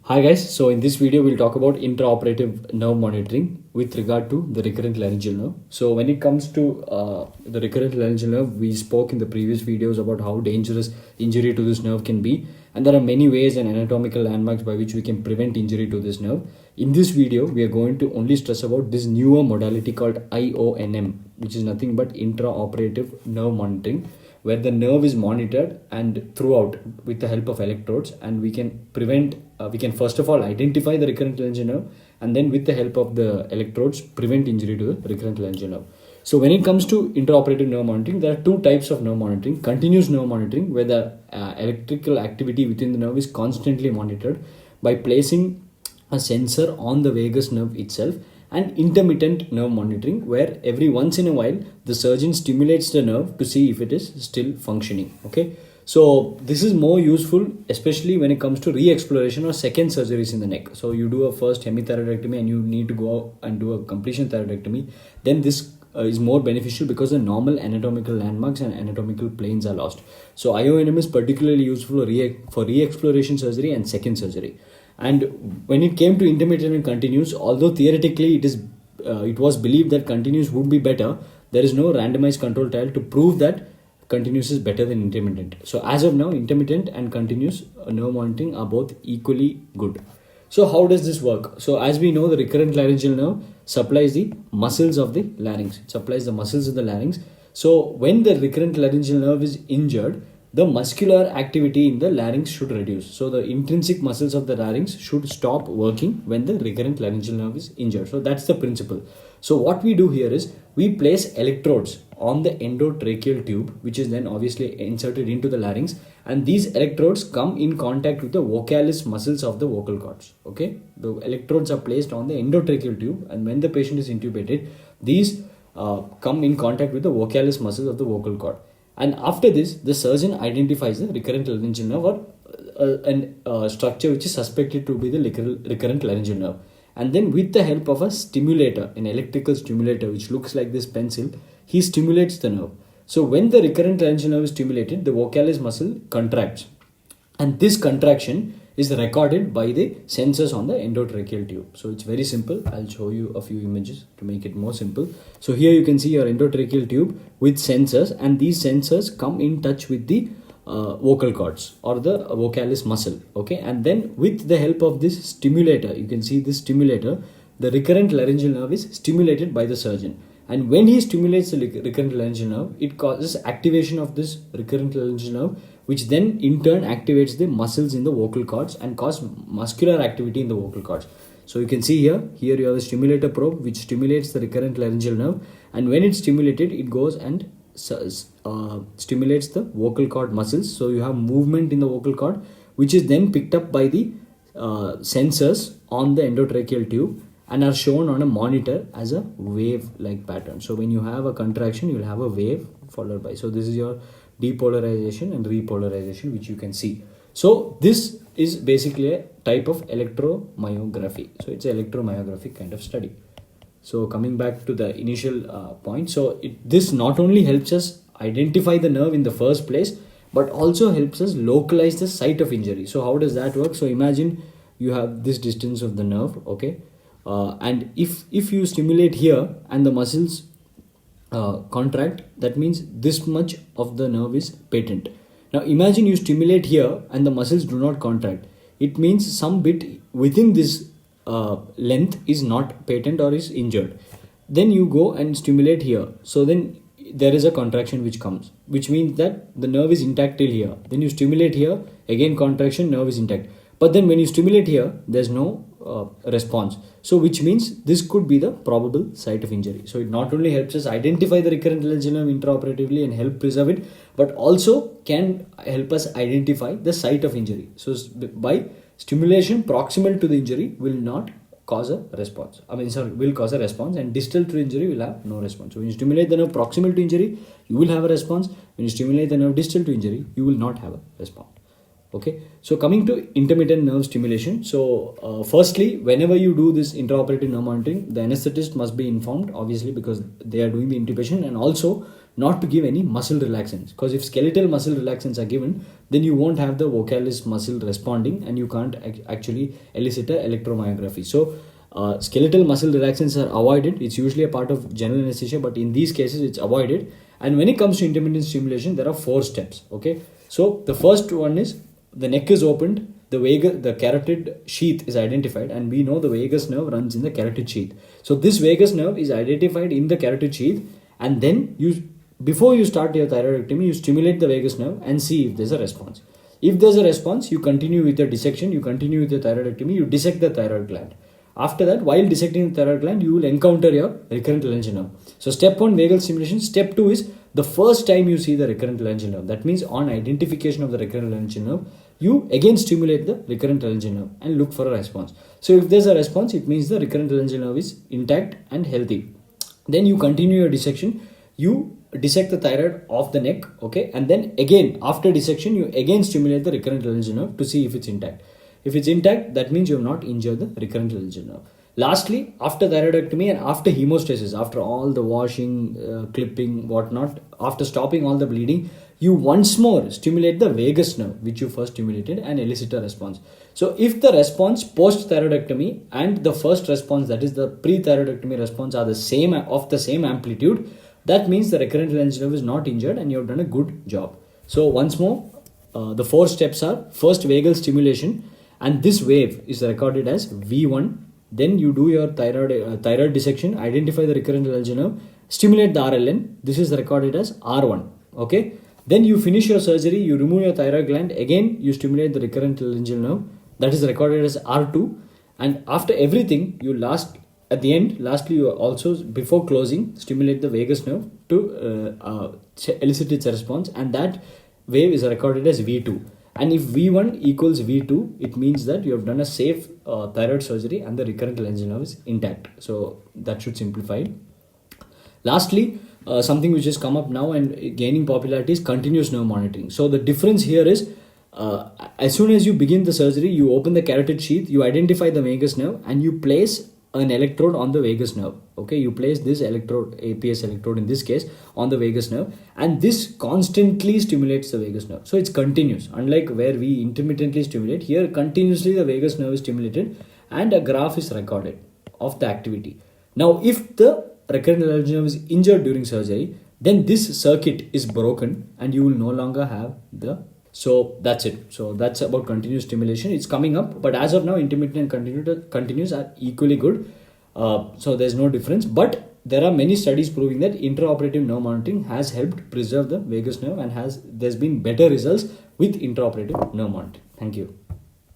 Hi guys, so in this video we'll talk about intraoperative nerve monitoring with regard to the recurrent laryngeal nerve. So when it comes to the recurrent laryngeal nerve, we spoke in the previous videos about how dangerous injury to this nerve can be, and there are many ways and anatomical landmarks by which we can prevent injury to this nerve. In this video, we are going to only stress about this newer modality called IONM, which is nothing but intraoperative nerve monitoring, where the nerve is monitored and throughout with the help of electrodes, and we can first of all identify the recurrent laryngeal nerve, and then with the help of the electrodes prevent injury to the recurrent laryngeal nerve. So when it comes to intraoperative nerve monitoring, there are two types of nerve monitoring: continuous nerve monitoring, where the electrical activity within the nerve is constantly monitored by placing a sensor on the vagus nerve itself; and intermittent nerve monitoring, where every once in a while the surgeon stimulates the nerve to see if it is still functioning. Okay, so this is more useful especially when it comes to re-exploration or second surgeries in the neck. So you do a first hemithyroidectomy and you need to go and do a completion thyroidectomy, then this is more beneficial because the normal anatomical landmarks and anatomical planes are lost. So IONM is particularly useful for re-exploration surgery and second surgery. And when it came to intermittent and continuous, although theoretically it was believed that continuous would be better, there is no randomized control trial to prove that continuous is better than intermittent. So as of now, intermittent and continuous nerve monitoring are both equally good. So how does this work? So as we know, the recurrent laryngeal nerve supplies the muscles of the larynx. It supplies the muscles of the larynx. So when the recurrent laryngeal nerve is injured, the muscular activity in the larynx should reduce. So the intrinsic muscles of the larynx should stop working when the recurrent laryngeal nerve is injured. So that's the principle. So what we do here is we place electrodes on the endotracheal tube, which is then obviously inserted into the larynx, and these electrodes come in contact with the vocalis muscles of the vocal cords. Okay, the electrodes are placed on the endotracheal tube, and when the patient is intubated, these come in contact with the vocalis muscles of the vocal cord. And after this, the surgeon identifies the recurrent laryngeal nerve or a structure which is suspected to be the recurrent laryngeal nerve. And then with the help of a stimulator, an electrical stimulator which looks like this pencil, he stimulates the nerve. So when the recurrent laryngeal nerve is stimulated, the vocalis muscle contracts. And this contraction is recorded by the sensors on the endotracheal tube. So it's very simple. I'll show you a few images to make it more simple. So here you can see your endotracheal tube with sensors, and these sensors come in touch with the vocal cords or the vocalis muscle. Okay, and then with the help of this stimulator, you can see this stimulator, the recurrent laryngeal nerve is stimulated by the surgeon. And when he stimulates the recurrent laryngeal nerve, it causes activation of this recurrent laryngeal nerve, which then in turn activates the muscles in the vocal cords and cause muscular activity in the vocal cords. So you can see here you have a stimulator probe which stimulates the recurrent laryngeal nerve, and when it's stimulated, it goes and stimulates the vocal cord muscles. So you have movement in the vocal cord, which is then picked up by the sensors on the endotracheal tube and are shown on a monitor as a wave like pattern. So when you have a contraction, you will have a wave followed by, so this is your depolarization and repolarization, which you can see. So this is basically a type of electromyography. So it's an electromyographic kind of study. So coming back to the initial point, so this not only helps us identify the nerve in the first place, but also helps us localize the site of injury. So how does that work? So imagine you have this distance of the nerve, okay, and if you stimulate here and the muscles contract, that means this much of the nerve is patent. Now imagine you stimulate here and the muscles do not contract. It means some bit within this length is not patent or is injured. Then you go and stimulate here. So then there is a contraction which comes, which means that the nerve is intact till here. Then you stimulate here, again contraction, nerve is intact. But then when you stimulate here, there's no response. So which means this could be the probable site of injury. So it not only helps us identify the recurrent laryngeal nerve intraoperatively and help preserve it, but also can help us identify the site of injury. So by stimulation proximal to the injury will not cause a response. Will cause a response, and distal to injury will have no response. So when you stimulate the nerve proximal to injury, you will have a response. When you stimulate the nerve distal to injury, you will not have a response. Okay, so coming to intermittent nerve stimulation. So firstly, whenever you do this intraoperative nerve monitoring, the anesthetist must be informed, obviously, because they are doing the intubation, and also not to give any muscle relaxants, because if skeletal muscle relaxants are given, then you won't have the vocalis muscle responding and you can't actually elicit a electromyography. So skeletal muscle relaxants are avoided. It's usually a part of general anesthesia, but in these cases it's avoided. And when it comes to intermittent stimulation, there are 4 steps. Okay, so the first one is the neck is opened, the carotid sheath is identified, and we know the vagus nerve runs in the carotid sheath. So this vagus nerve is identified in the carotid sheath, and then before you start your thyroidectomy, you stimulate the vagus nerve and see if there's a response. If there's a response, you continue with the dissection, you continue with the thyroidectomy, you dissect the thyroid gland. After that, while dissecting the thyroid gland, you will encounter your recurrent laryngeal nerve. So step 1, vagal stimulation. Step 2 is the first time you see the recurrent laryngeal nerve. That means on identification of the recurrent laryngeal nerve, you again stimulate the recurrent laryngeal nerve and look for a response. So if there's a response, it means the recurrent laryngeal nerve is intact and healthy. Then you continue your dissection. You dissect the thyroid of the neck, okay, and then again after dissection, you again stimulate the recurrent laryngeal nerve to see if it's intact. If it's intact, that means you have not injured the recurrent laryngeal nerve. Lastly, after thyroidectomy and after hemostasis, after all the washing, clipping, whatnot, after stopping all the bleeding, you once more stimulate the vagus nerve, which you first stimulated, and elicit a response. So if the response post thyroidectomy and the first response, that is the pre-thyroidectomy response, are the same amplitude, that means the recurrent laryngeal nerve is not injured and you have done a good job. So once more, the 4 steps are: first, vagal stimulation, and this wave is recorded as V1. Then you do your thyroid dissection, identify the recurrent laryngeal nerve, stimulate the RLN. This is recorded as R1. Okay. Then you finish your surgery, you remove your thyroid gland, again you stimulate the recurrent laryngeal nerve, that is recorded as R2. And after everything, lastly you also, before closing, stimulate the vagus nerve to elicit its response, and that wave is recorded as V2. And if V1 equals V2, it means that you have done a safe thyroid surgery and the recurrent laryngeal nerve is intact. So that should simplify it. Lastly, something which has come up now and gaining popularity is continuous nerve monitoring. So the difference here is, as soon as you begin the surgery, you open the carotid sheath, you identify the vagus nerve, and you place an electrode on the vagus nerve. Okay, you place this electrode, APS electrode in this case, on the vagus nerve, and this constantly stimulates the vagus nerve. So it's continuous. Unlike where we intermittently stimulate, here continuously the vagus nerve is stimulated and a graph is recorded of the activity. Now, if the recurrent laryngeal nerve is injured during surgery, then this circuit is broken and you will no longer have the. So that's it. So that's about continuous stimulation. It's coming up, but as of now, intermittent and continuous are equally good. So there's no difference. But there are many studies proving that intraoperative nerve monitoring has helped preserve the vagus nerve, and there's been better results with intraoperative nerve monitoring. Thank you.